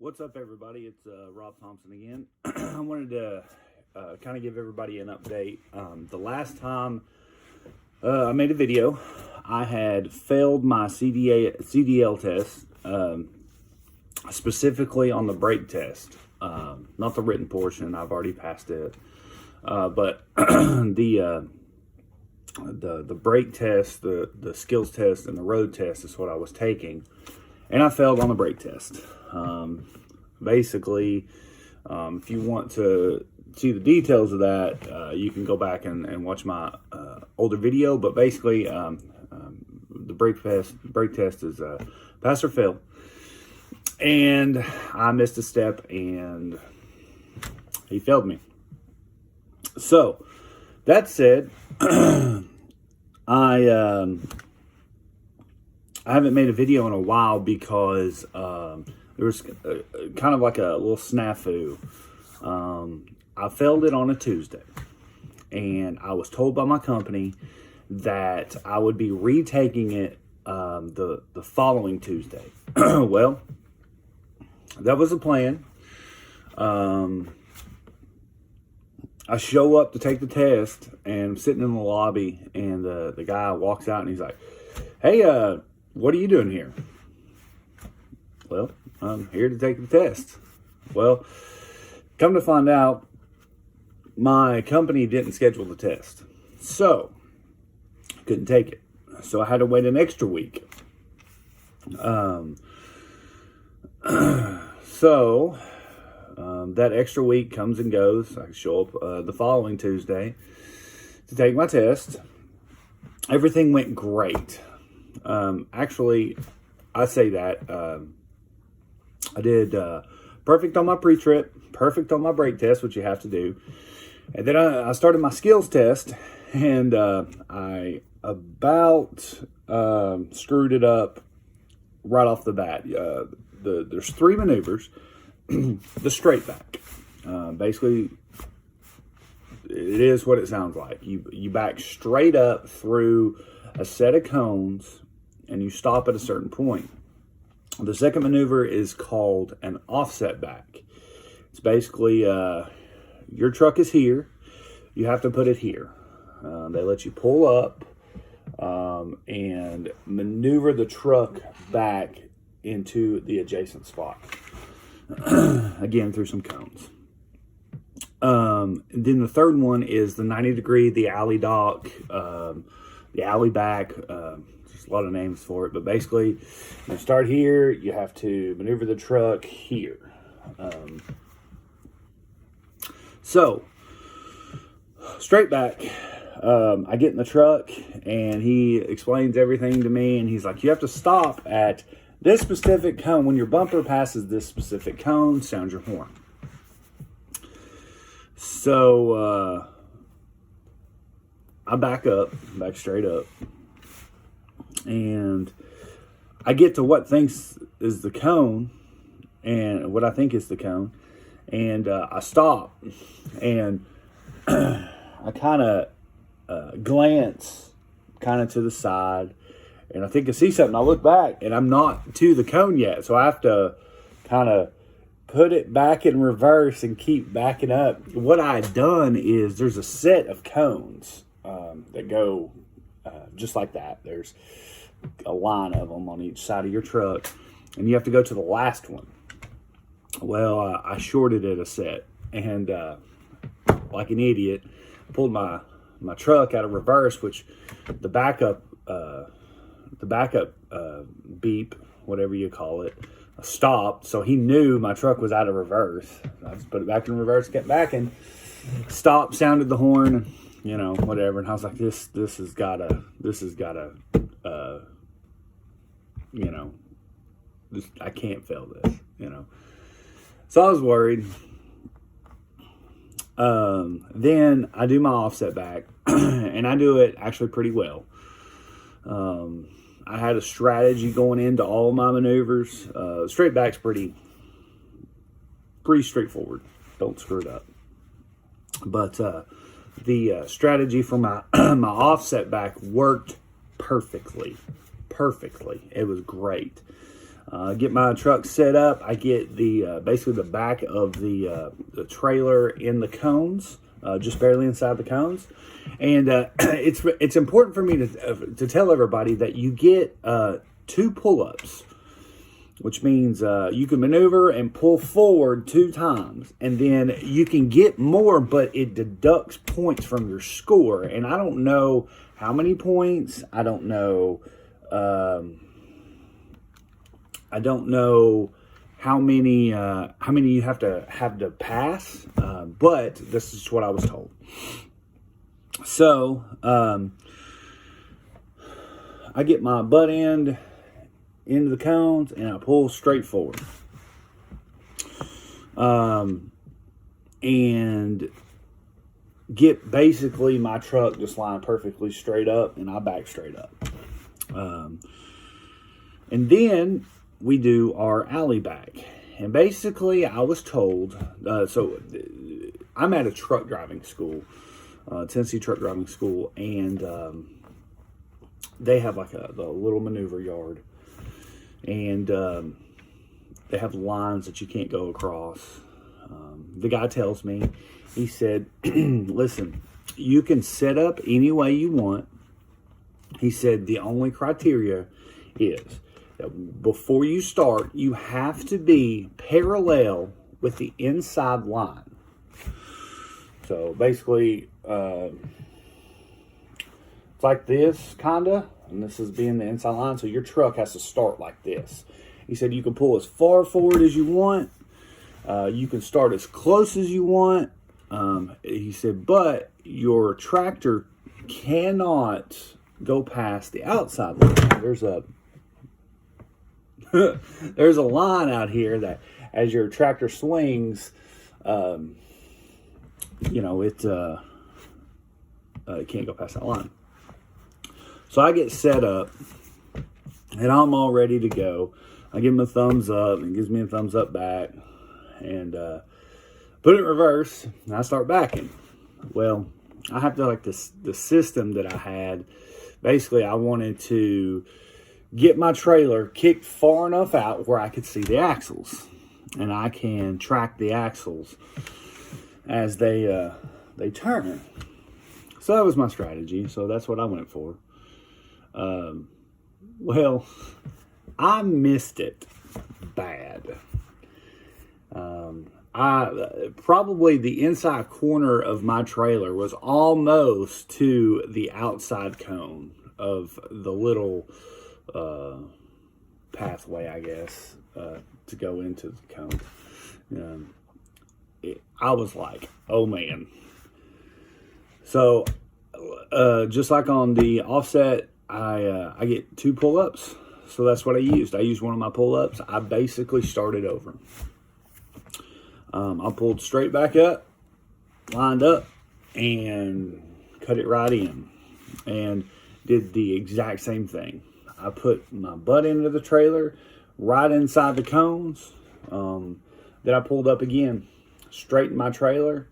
What's up, everybody? It's Rob Thompson again. I wanted to kind of give everybody an update. The last time I made a video, I had failed my CDL test, specifically on the brake test. Not the written portion, I've already passed it. But the brake test, the skills test, and the road test is what I was taking. And I failed on the brake test. Basically, if you want to see the details of that, you can go back and watch my older video. But basically, the brake test is pass or fail. And I missed a step, and he failed me. So, that said, I haven't made a video in a while because there was kind of like a little snafu. I failed it on a Tuesday, and I was told by my company that I would be retaking it the following Tuesday. Well, that was the plan. I show up to take the test, and I'm sitting in the lobby, and the guy walks out, and he's like, "Hey, what are you doing here?" Well, I'm here to take the test. Well, come to find out, my company didn't schedule the test. So, couldn't take it. So I had to wait an extra week. That extra week comes and goes. I show up the following Tuesday to take my test. Everything went great. Actually, I say that I did perfect on my pre-trip, perfect on my brake test, which you have to do. And then I started my skills test, and I about screwed it up right off the bat. There's three maneuvers. The straight back. Basically, it is what it sounds like. You back straight up through a set of cones, and you stop at a certain point. The second maneuver is called an offset back. It's basically your truck is here. You have to put it here. They let you pull up and maneuver the truck back into the adjacent spot. Again, through some cones. And then the third one is the 90 degree, the alley dock, the alley back. There's a lot of names for it, but basically, you start here, you have to maneuver the truck here. So, straight back, I get in the truck, and he explains everything to me, and he's like, you have to stop at this specific cone. When your bumper passes this specific cone, sound your horn. So, I back straight up, and I get to what thinks is the cone, and what I think is the cone, and I stop, and I kind of glance kind of to the side, and I think I see something. I look back, and I'm not to the cone yet, so I have to kind of put it back in reverse and keep backing up. What I had done is there's a set of cones that go just like that. There's a line of them on each side of your truck, and you have to go to the last one. Well, I shorted it a set, and like an idiot, pulled my truck out of reverse, which the backup beep, whatever you call it, stopped. So he knew my truck was out of reverse. I just put it back in reverse, kept backing, stopped, sounded the horn, whatever. And I was like, this has gotta, I can't fail this, So I was worried. Then I do my offset back, and I do it actually pretty well. I had a strategy going into all my maneuvers. Straight back's pretty straightforward. Don't screw it up. But the strategy for my my offset back worked perfectly. It was great. Get my truck set up. I get the basically the back of the trailer in the cones, just barely inside the cones. And it's important for me to tell everybody that you get 2 pull-ups, which means you can maneuver and pull forward 2 times, and then you can get more, but it deducts points from your score. And I don't know how many points. I don't know how many you have to pass, but this is what I was told. So I get my butt end into the cones and I pull straight forward, and get basically my truck just lined perfectly straight up, and I back straight up, and then we do our alley back. And basically I was told, so I'm at a truck driving school, Tennessee truck driving school, and they have like the little maneuver yard, and they have lines that you can't go across. The guy tells me, he said, listen, you can set up any way you want. He said the only criteria is that before you start, you have to be parallel with the inside line. So basically, it's like this, kinda, and this is being the inside line, so your truck has to start like this. He said you can pull as far forward as you want. You can start as close as you want. He said, but your tractor cannot go past the outside line. There's a line out here that as your tractor swings, it can't go past that line. So I get set up and I'm all ready to go. I give him a thumbs up and he gives me a thumbs up back, and put it in reverse, and I start backing. Well, I have to, like, the system that I had, basically I wanted to get my trailer kicked far enough out where I could see the axles, and I can track the axles as they turn. So that was my strategy. So that's what I went for. Well, I missed it bad. Probably the inside corner of my trailer was almost to the outside cone of the little pathway, I guess, to go into the cone. I was like, oh man. So just like on the offset, I get 2 pull-ups. So that's what I used. I used one of my pull-ups. I basically started over. I pulled straight back up, lined up, and cut it right in, and did the exact same thing. I put my butt into the trailer right inside the cones. Then I pulled up again, straightened my trailer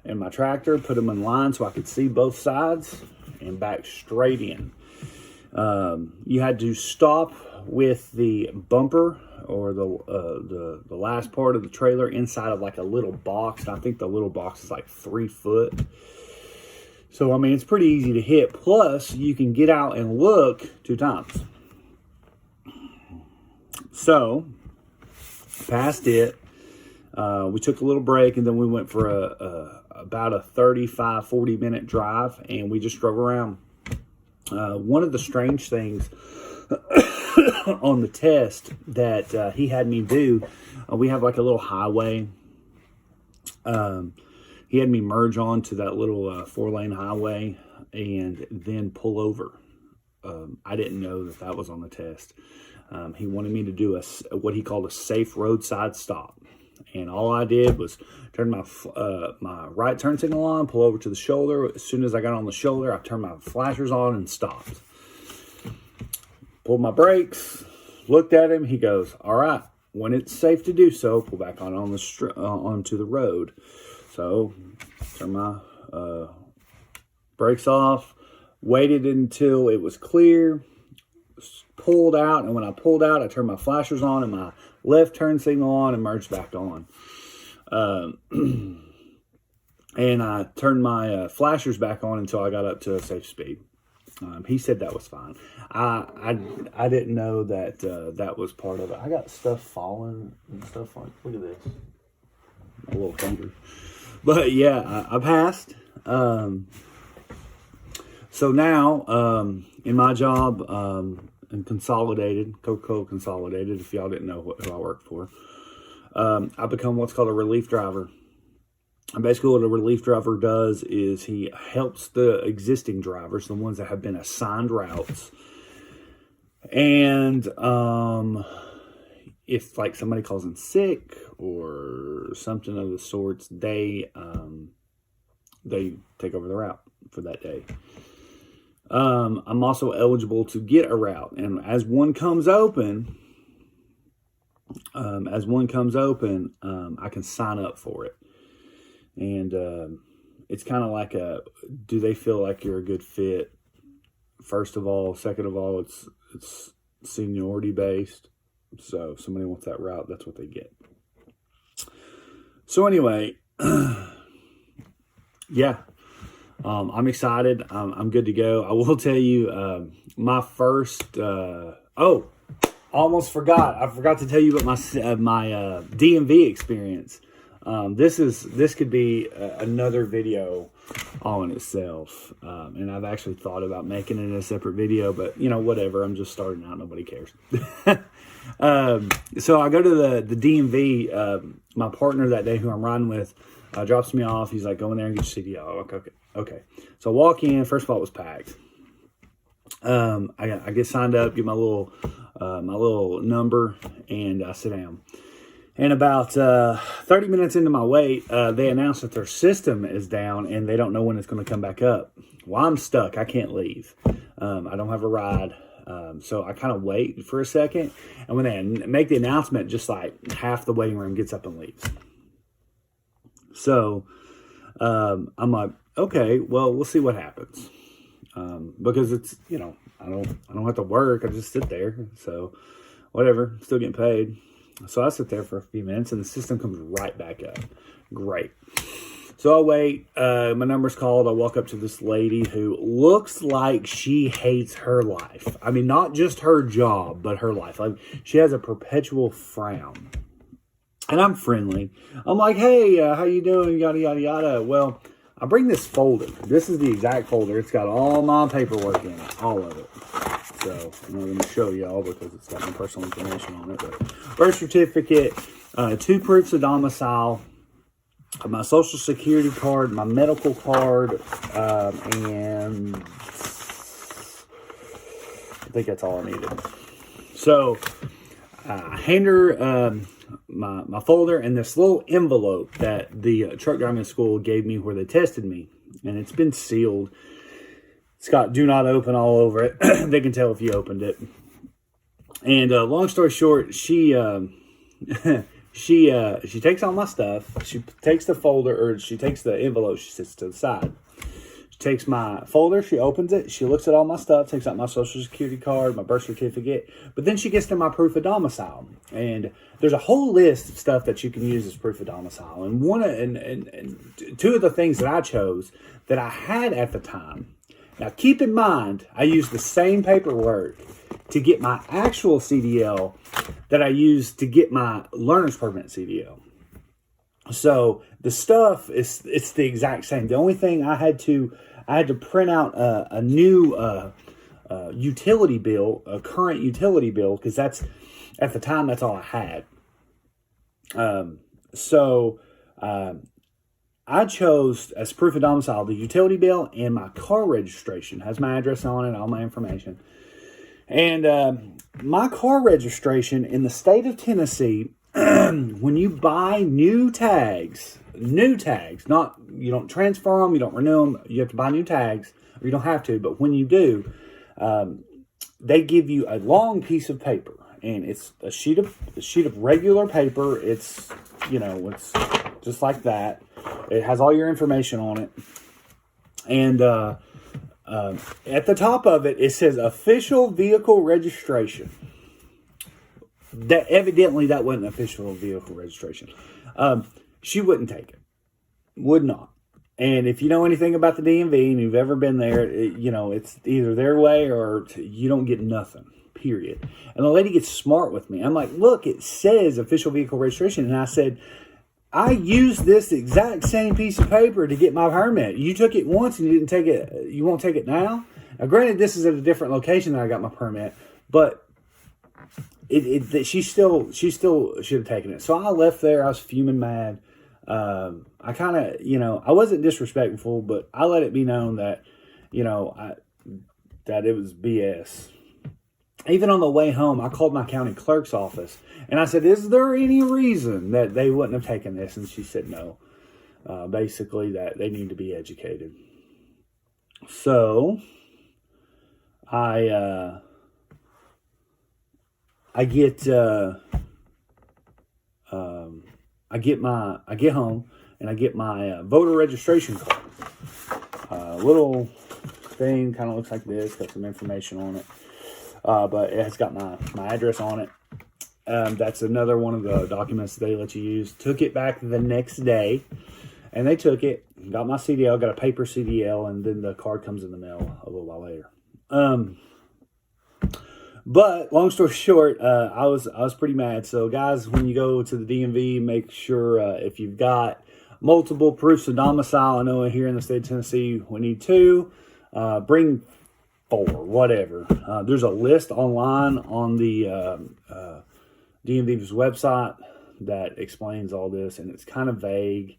and my tractor, put them in line so I could see both sides, and back straight in. You had to stop with the bumper or the last part of the trailer inside of like a little box. And I think the little box is like 3 foot. So, I mean, it's pretty easy to hit. Plus, you can get out and look 2 times. So, past it. We took a little break, and then we went for about a 35-40 minute drive, and we just drove around. One of the strange things on the test that he had me do, we have like a little highway. He had me merge onto that little 4-lane highway and then pull over. I didn't know that was on the test. He wanted me to do what he called a safe roadside stop. And all I did was turn my right turn signal on, pull over to the shoulder. As soon as I got on the shoulder, I turned my flashers on and stopped. Pulled my brakes, looked at him. He goes, all right, when it's safe to do so, pull back onto the road. So, turned my brakes off, waited until it was clear, pulled out, and when I pulled out, I turned my flashers on and my left turn signal on and merged back on. And I turned my flashers back on until I got up to a safe speed. He said that was fine. I didn't know that that was part of it. I got stuff falling and stuff like, look at this. My little finger. But yeah, I passed. So now, in my job, in Consolidated, Coca-Cola Consolidated, if y'all didn't know who I worked for, I become what's called a relief driver. And basically what a relief driver does is he helps the existing drivers, the ones that have been assigned routes. And if like somebody calls in sick or something of the sorts, they take over the route for that day. I'm also eligible to get a route, and as one comes open, I can sign up for it. And it's kind of like do they feel like you're a good fit? First of all, second of all, it's seniority based. So if somebody wants that route, that's what they get. So anyway, yeah, I'm excited. I'm good to go. I will tell you, my first, almost forgot. I forgot to tell you about my DMV experience. This could be another video all in itself. And I've actually thought about making it a separate video, but whatever. I'm just starting out. Nobody cares. So I go to the DMV, my partner that day who I'm riding with, drops me off. He's like, go in there and get your CDL. Okay. So I walk in. First of all, it was packed. I get signed up, get my little number, and I sit down. And about 30 minutes into my wait, they announced that their system is down and they don't know when it's going to come back up. Well, I'm stuck. I can't leave. I don't have a ride. So I kind of wait for a second. And when they make the announcement, just like half the waiting room gets up and leaves. So I'm like, okay, well, we'll see what happens. Because it's, I don't have to work. I just sit there. So whatever, still getting paid. So I sit there for a few minutes and the system comes right back up. Great. So I wait. My number's called. I walk up to this lady who looks like she hates her life. I mean, not just her job, but her life. Like, she has a perpetual frown. And I'm friendly. I'm like, hey, how you doing? Yada, yada, yada. Well, I bring this folder. This is the exact folder. It's got all my paperwork in it. All of it. So I'm not going to show y'all because it's got my personal information on it. But birth certificate, 2 proofs of domicile, my social security card, my medical card, and I think that's all I needed. So I hand her my folder and this little envelope that the truck driving school gave me where they tested me. And it's been sealed. It's got do not open all over it. They can tell if you opened it. And long story short, she takes all my stuff. She takes the folder, or she takes the envelope. She sits to the side. She takes my folder. She opens it. She looks at all my stuff. Takes out my social security card, my birth certificate. But then she gets to my proof of domicile. And there's a whole list of stuff that you can use as proof of domicile. And and 2 of the things that I chose that I had at the time. Now, keep in mind, I used the same paperwork to get my actual CDL that I used to get my learner's permit CDL. So the stuff it's the exact same. The only thing I had to print out a new utility bill, a current utility bill, because that's at the time that's all I had. I chose as proof of domicile the utility bill and my car registration. Has my address on it, all my information. And my car registration in the state of Tennessee, when you buy new tags, not, you don't transfer them, you don't renew them, you have to buy new tags, or you don't have to, but when you do, they give you a long piece of paper. And it's a sheet of regular paper. It's, it's just like that. It has all your information on it. And At the top of it, it says official vehicle registration. That evidently that wasn't official vehicle registration. She wouldn't take it. Would not. And if you know anything about the DMV and you've ever been there, it's either their way or you don't get nothing, period. And the lady gets smart with me. I'm like, look, it says official vehicle registration. And I said, I used this exact same piece of paper to get my permit. You took it once and you didn't take it. You won't take it now? Now, granted, this is at a different location that I got my permit, but she still should have taken it. So I left there. I was fuming mad. I kind of, I wasn't disrespectful, but I let it be known that, that it was BS. Even on the way home, I called my county clerk's office and I said, is there any reason that they wouldn't have taken this? And she said, no, basically that they need to be educated. So I get home and I get my voter registration card. Little thing, kind of looks like this, got some information on it. But it has got my address on it. That's another one of the documents they let you use. Took it back the next day, and they took it, got my CDL, got a paper CDL, and then the card comes in the mail a little while later. But long story short, I was pretty mad. So guys, when you go to the DMV, make sure if you've got multiple proofs of domicile, I know here in the state of Tennessee we need 2. Bring 4, whatever. There's a list online on the DMV's website that explains all this, and it's kind of vague.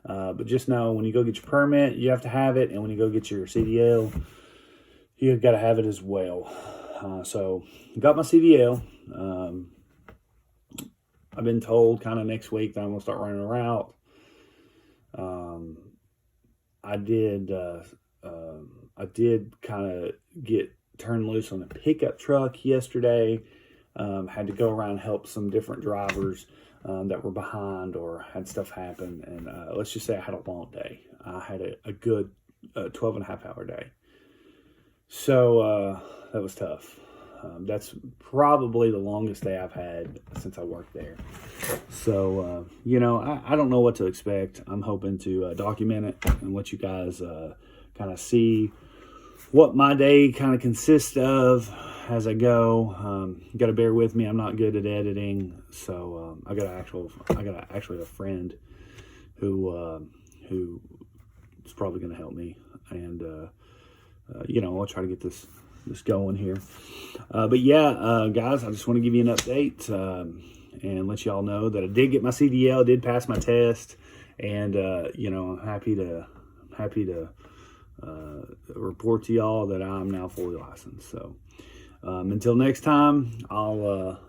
But just know when you go get your permit, you have to have it, and when you go get your CDL, you've got to have it as well. So got my CDL. I've been told kind of next week that I'm going to start running a route. I did kind of get turned loose on a pickup truck yesterday. Had to go around and help some different drivers that were behind or had stuff happen. And let's just say I had a long day. I had a good 12 and a half hour day. So that was tough. That's probably the longest day I've had since I worked there. So, I don't know what to expect. I'm hoping to document it and let you guys kind of see what my day kind of consists of as I go. You got to bear with me. I'm not good at editing. So I got actually a friend who is probably going to help me. And, I'll try to get this going here. But yeah, guys, I just want to give you an update and let y'all know that I did get my CDL, did pass my test, and I'm happy to report to y'all that I'm now fully licensed. So until next time, I'll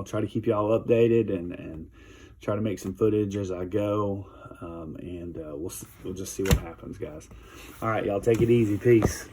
try to keep y'all updated and try to make some footage as I go, and we'll just see what happens, guys. All right, y'all, take it easy. Peace.